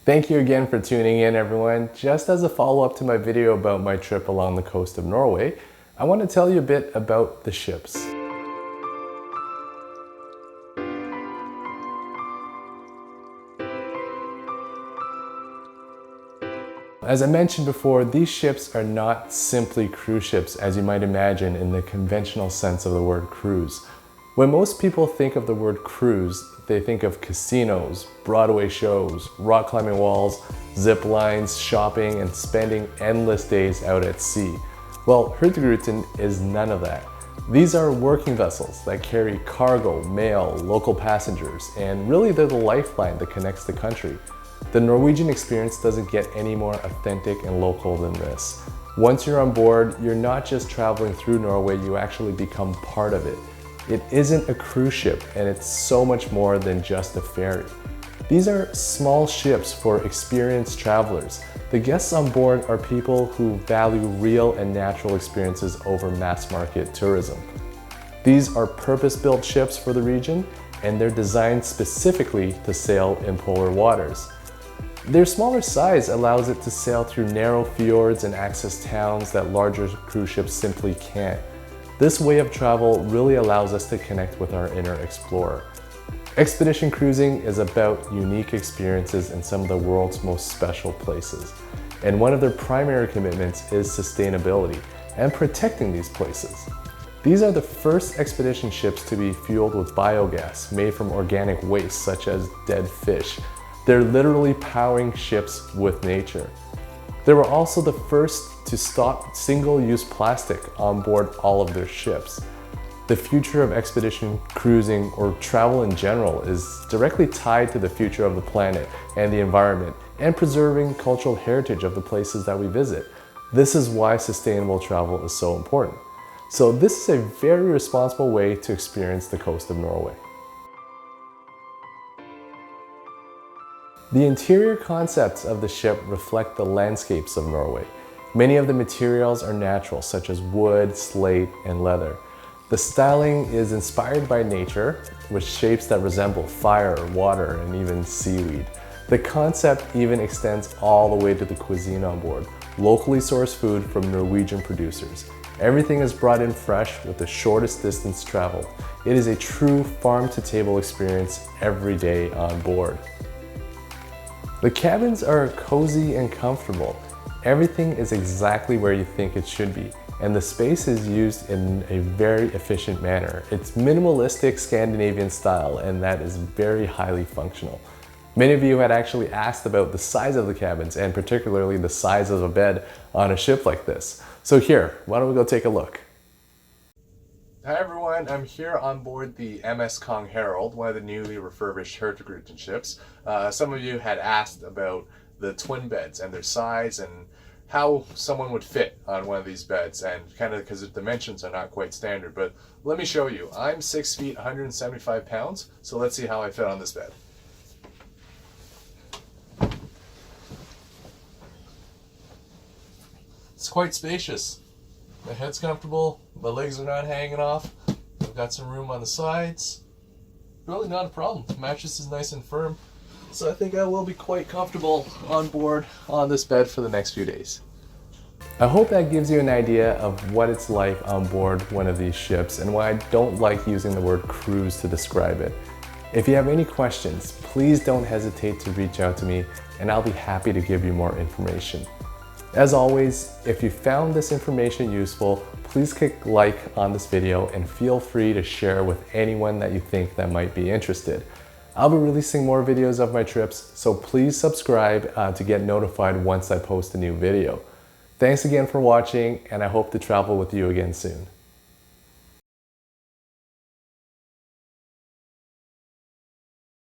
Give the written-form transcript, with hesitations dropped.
Thank you again for tuning in, everyone. Just as a follow-up to my video about my trip along the coast of Norway, I want to tell you a bit about the ships. As I mentioned before, these ships are not simply cruise ships as you might imagine in the conventional sense of the word cruise. When most people think of the word cruise, they think of casinos, Broadway shows, rock climbing walls, zip lines, shopping, and spending endless days out at sea. Well, Attribution is none of that. These are working vessels that carry cargo, mail, local passengers, and really they're the lifeline that connects the country. The Norwegian experience doesn't get any more authentic and local than this. Once you're on board, you're not just traveling through Norway, you actually become part of it. It isn't a cruise ship, and it's so much more than just a ferry. These are small ships for experienced travelers. The guests on board are people who value real and natural experiences over mass market tourism. These are purpose-built ships for the region, and they're designed specifically to sail in polar waters. Their smaller size allows it to sail through narrow fjords and access towns that larger cruise ships simply can't. This way of travel really allows us to connect with our inner explorer. Expedition cruising is about unique experiences in some of the world's most special places. And one of their primary commitments is sustainability and protecting these places. These are the first expedition ships to be fueled with biogas made from organic waste such as dead fish. They're literally powering ships with nature. They were also the first to stop single-use plastic on board all of their ships. The future of expedition cruising or travel in general is directly tied to the future of the planet and the environment and preserving cultural heritage of the places that we visit. This is why sustainable travel is so important. So this is a very responsible way to experience the coast of Norway. The interior concepts of the ship reflect the landscapes of Norway. Many of the materials are natural, such as wood, slate, and leather. The styling is inspired by nature, with shapes that resemble fire, water, and even seaweed. The concept even extends all the way to the cuisine on board, locally sourced food from Norwegian producers. Everything is brought in fresh with the shortest distance traveled. It is a true farm-to-table experience every day on board. The cabins are cozy and comfortable. Everything is exactly where you think it should be, and the space is used in a very efficient manner. It's minimalistic Scandinavian style, and that is very highly functional. Many of you had actually asked about the size of the cabins, and particularly the size of a bed on a ship like this. So here, why don't we go take a look? Hi everyone, I'm here on board the MS Kong Herald, one of the newly refurbished Attribution ships. Some of you had asked about the twin beds and their size and how someone would fit on one of these beds, and kind of because the dimensions are not quite standard, but let me show you. I'm 6 feet, 175 pounds, so let's see how I fit on this bed. It's quite spacious. My head's comfortable, my legs are not hanging off, I've got some room on the sides. Really not a problem. The mattress is nice and firm, so I think I will be quite comfortable on board on this bed for the next few days. I hope that gives you an idea of what it's like on board one of these ships and why I don't like using the word cruise to describe it. If you have any questions, please don't hesitate to reach out to me and I'll be happy to give you more information. As always, if you found this information useful, please click like on this video and feel free to share with anyone that you think that might be interested. I'll be releasing more videos of my trips, so please subscribe to get notified once I post a new video. Thanks again for watching, and I hope to travel with you again soon.